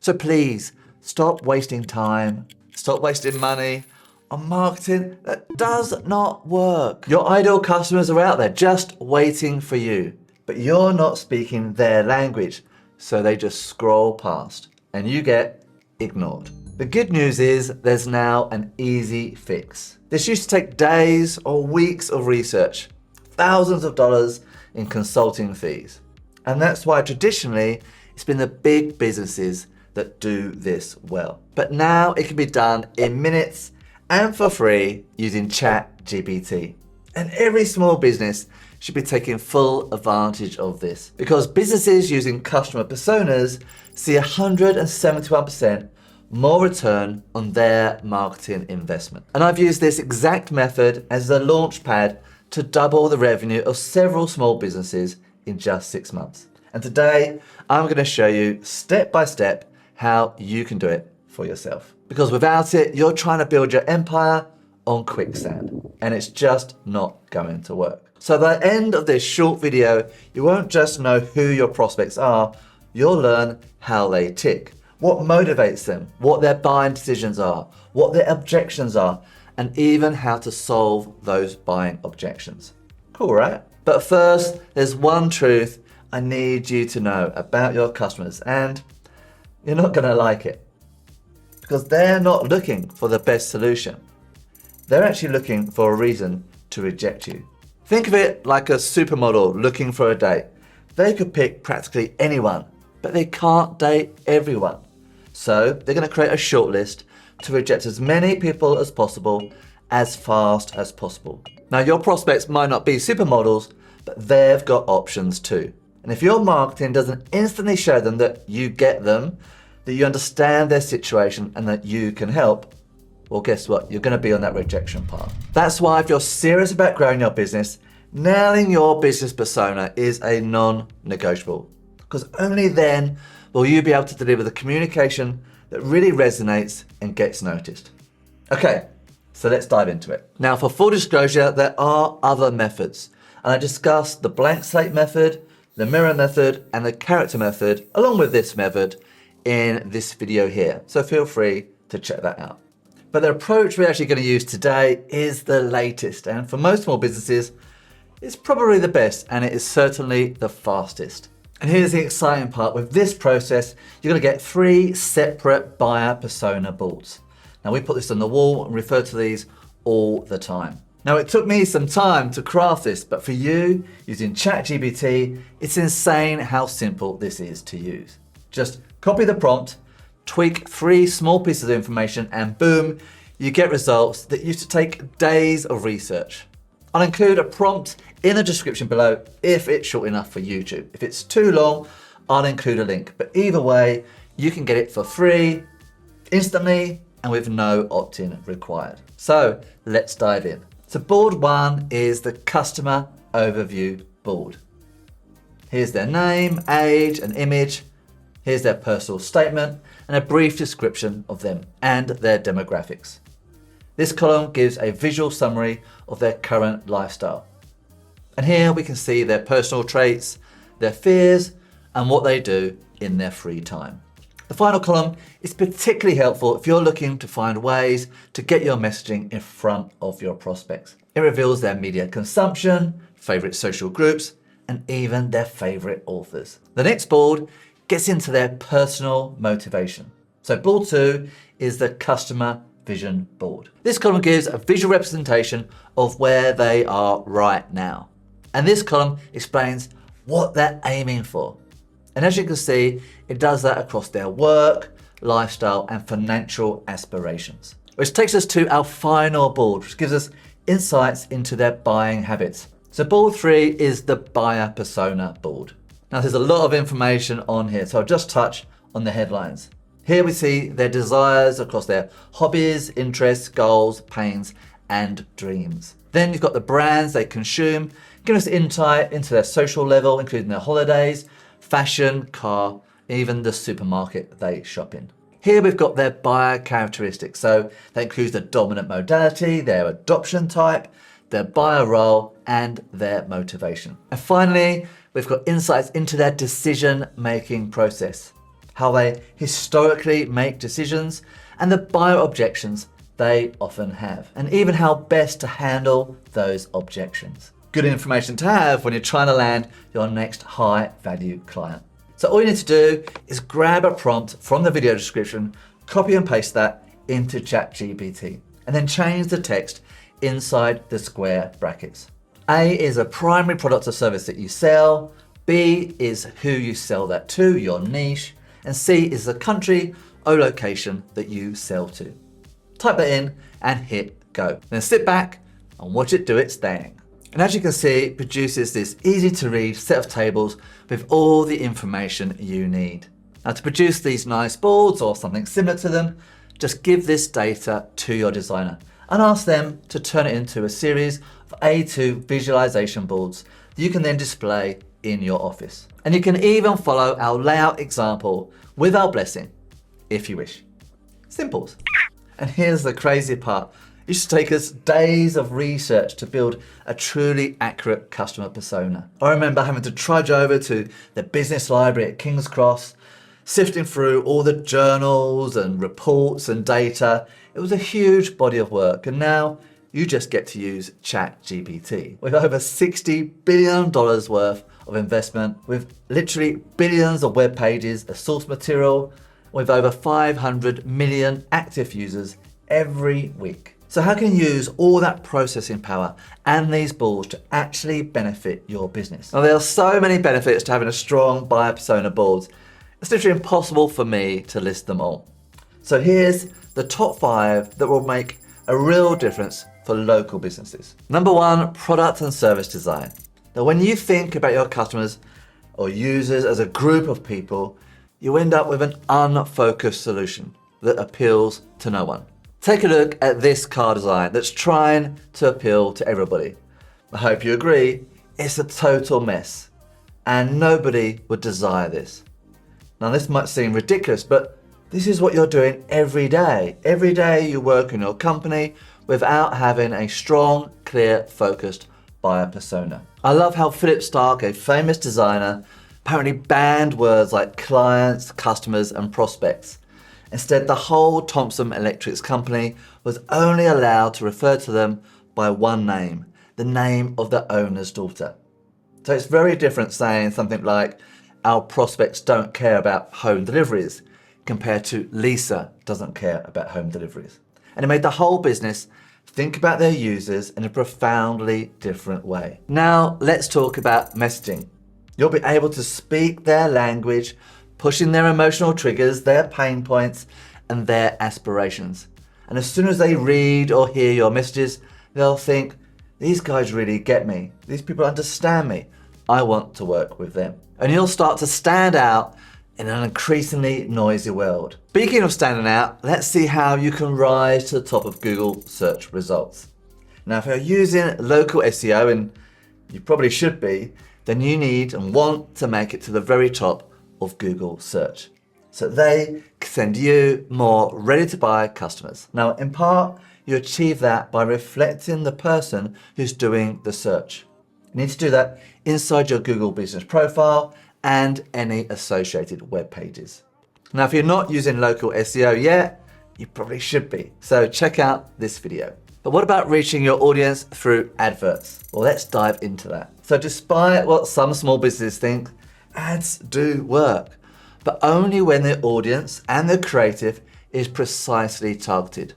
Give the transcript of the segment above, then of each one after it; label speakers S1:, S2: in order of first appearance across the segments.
S1: So please, stop wasting time, stop wasting money on marketing that does not work. Your ideal customers are out there just waiting for you, but you're not speaking their language, so they just scroll past and you get ignored. The good news is there's now an easy fix. This used to take days or weeks of research, thousands of dollars in consulting fees. And that's why traditionally it's been the big businesses that do this well. But now it can be done in minutes and for free using ChatGPT. And every small business should be taking full advantage of this because businesses using customer personas see 171% more return on their marketing investment. And I've used this exact method as the launch pad to double the revenue of several small businesses in just 6 months. And today I'm going to show you step by step how you can do it for yourself. Because without it, you're trying to build your empire on quicksand and it's just not going to work. So by the end of this short video, you won't just know who your prospects are, you'll learn how they tick, what motivates them, what their buying decisions are, what their objections are, and even how to solve those buying objections. Cool, right? But first, there's one truth I need you to know about your customers, and you're not gonna like it because they're not looking for the best solution. They're actually looking for a reason to reject you. Think of it like a supermodel looking for a date. They could pick practically anyone, but they can't date everyone. So they're going to create a shortlist to reject as many people as possible, as fast as possible. Now your prospects might not be supermodels, but they've got options too. And if your marketing doesn't instantly show them that you get them, that you understand their situation and that you can help, well, guess what? You're going to be on that rejection path. That's why if you're serious about growing your business, nailing your business persona is a non-negotiable. Because only then will you be able to deliver the communication that really resonates and gets noticed. Okay, so let's dive into it. Now, for full disclosure, there are other methods. And I discussed the blank slate method, the mirror method, and the character method, along with this method, in this video here. So feel free to check that out. But the approach we're actually going to use today is the latest. And for most small businesses, it's probably the best, and it is certainly the fastest. And here's the exciting part. With this process, you're going to get 3 separate buyer persona boards. Now we put this on the wall and refer to these all the time. Now it took me some time to craft this, but for you, using ChatGPT, it's insane how simple this is to use. Just copy the prompt, tweak 3 small pieces of information, and boom, you get results that used to take days of research. I'll include a prompt in the description below if it's short enough for YouTube. If it's too long, I'll include a link. But either way, you can get it for free, instantly, and with no opt-in required. So let's dive in. So board 1 is the customer overview board. Here's their name, age, and image. Here's their personal statement and a brief description of them and their demographics. This column gives a visual summary of their current lifestyle. And here we can see their personal traits, their fears, and what they do in their free time. The final column is particularly helpful if you're looking to find ways to get your messaging in front of your prospects. It reveals their media consumption, favorite social groups, and even their favorite authors. The next board gets into their personal motivation. So board 2 is the customer vision board. This column gives a visual representation of where they are right now. And this column explains what they're aiming for. And as you can see, it does that across their work, lifestyle, and financial aspirations. Which takes us to our final board, which gives us insights into their buying habits. So board 3 is the buyer persona board. Now there's a lot of information on here, so I'll just touch on the headlines. Here we see their desires across their hobbies, interests, goals, pains, and dreams. Then you've got the brands they consume, giving us insight into their social level, including their holidays, fashion, car, even the supermarket they shop in. Here we've got their buyer characteristics. So that includes the dominant modality, their adoption type, their buyer role, and their motivation. And finally, we've got insights into their decision-making process. how they historically make decisions, and the buyer objections they often have, and even how best to handle those objections. Good information to have when you're trying to land your next high value client. So all you need to do is grab a prompt from the video description, copy and paste that into ChatGPT, and then change the text inside the square brackets. A is a primary product or service that you sell, B is who you sell that to, your niche, and C is the country or location that you sell to. Type that in and hit go. Then sit back and watch it do its thing. And as you can see, it produces this easy to read set of tables with all the information you need. Now to produce these nice boards or something similar to them, just give this data to your designer and ask them to turn it into a series of A2 visualization boards that you can then display in your office. And you can even follow our layout example with our blessing if you wish. Simples. And here's the crazy part. It used to take us days of research to build a truly accurate customer persona. I remember having to trudge over to the business library at King's Cross, sifting through all the journals and reports and data. It was a huge body of work, and now you just get to use ChatGPT. With over $60 billion worth of investment, with literally billions of web pages as source material, with over 500 million active users every week. So how can you use all that processing power and these boards to actually benefit your business? Now there are so many benefits to having a strong buyer persona boards. It's literally impossible for me to list them all. So here's the top 5 that will make a real difference for local businesses. Number 1, product and service design. Now when you think about your customers or users as a group of people, you end up with an unfocused solution that appeals to no one. Take a look at this car design that's trying to appeal to everybody. I hope you agree, it's a total mess and nobody would desire this. Now this might seem ridiculous, but this is what you're doing every day. Every day you work in your company without having a strong, clear, focused buyer persona. I love how Philip Stark, a famous designer, apparently banned words like clients, customers, and prospects. Instead, the whole Thomson Electric's company was only allowed to refer to them by one name, the name of the owner's daughter. So it's very different saying something like, our prospects don't care about home deliveries, compared to Lisa doesn't care about home deliveries. And it made the whole business think about their users in a profoundly different way. Now let's talk about messaging. You'll be able to speak their language, pushing their emotional triggers, their pain points, and their aspirations. And as soon as they read or hear your messages, they'll think, these guys really get me. These people understand me. I want to work with them. And you'll start to stand out in an increasingly noisy world. Speaking of standing out, let's see how you can rise to the top of Google search results. Now, if you're using local SEO, and you probably should be, then you need and want to make it to the very top of Google search, so they can send you more ready to buy customers. Now, in part, you achieve that by reflecting the person who's doing the search. You need to do that inside your Google business profile and any associated web pages. Now, if you're not using local SEO yet, you probably should be. So check out this video. But what about reaching your audience through adverts? Well, let's dive into that. So despite what some small businesses think, ads do work, but only when the audience and the creative is precisely targeted.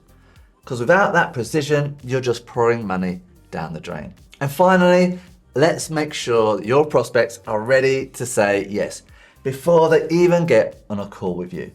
S1: Because without that precision, you're just pouring money down the drain. And finally, let's make sure that your prospects are ready to say yes before they even get on a call with you.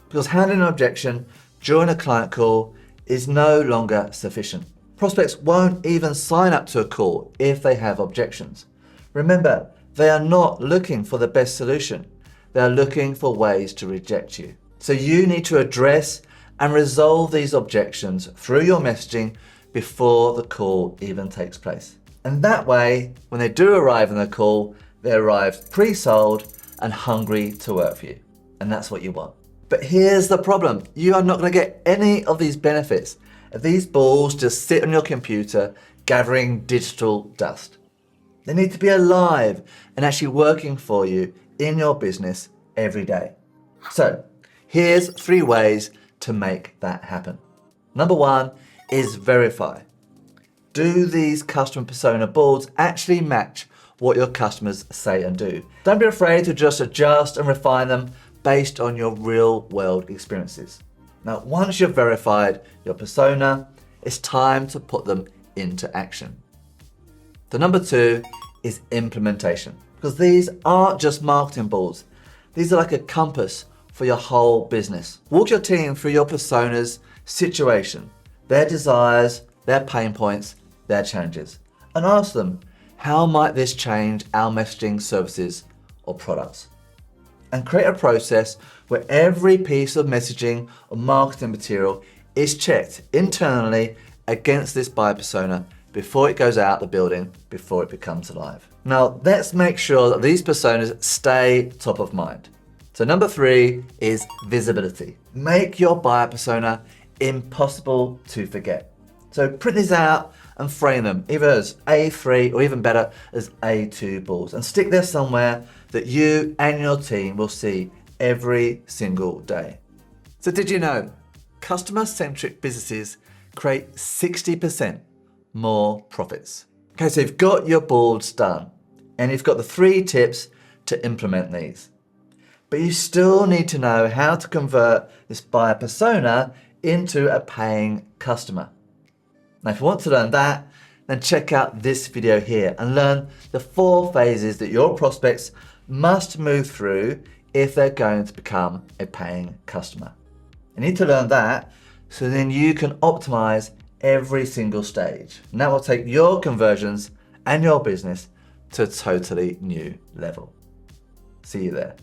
S1: Because handling an objection during a client call is no longer sufficient. Prospects won't even sign up to a call if they have objections. Remember, they are not looking for the best solution. They are looking for ways to reject you. So you need to address and resolve these objections through your messaging before the call even takes place. And that way, when they do arrive on the call, they arrive pre-sold and hungry to work for you. And that's what you want. But here's the problem. You are not going to get any of these benefits if these balls just sit on your computer gathering digital dust. They need to be alive and actually working for you in your business every day. So here's 3 ways to make that happen. Number 1 is verify. Do these customer persona boards actually match what your customers say and do? Don't be afraid to just adjust and refine them based on your real world experiences. Now, once you've verified your persona, it's time to put them into action. The number 2 is implementation, because these aren't just marketing boards. These are like a compass for your whole business. Walk your team through your persona's situation, their desires, their pain points, their challenges, and ask them, how might this change our messaging, services, or products? And create a process where every piece of messaging or marketing material is checked internally against this buyer persona before it goes out the building, before it becomes alive. Now, let's make sure that these personas stay top of mind. So number 3 is visibility. Make your buyer persona impossible to forget. So print these out and frame them either as A3 or even better as A2 boards, and stick there somewhere that you and your team will see every single day. So did you know customer-centric businesses create 60% more profits? Okay, so you've got your boards done and you've got the 3 tips to implement these. But you still need to know how to convert this buyer persona into a paying customer. Now, if you want to learn that, then check out this video here and learn the 4 phases that your prospects must move through if they're going to become a paying customer. You need to learn that so then you can optimize every single stage. And that will take your conversions and your business to a totally new level. See you there.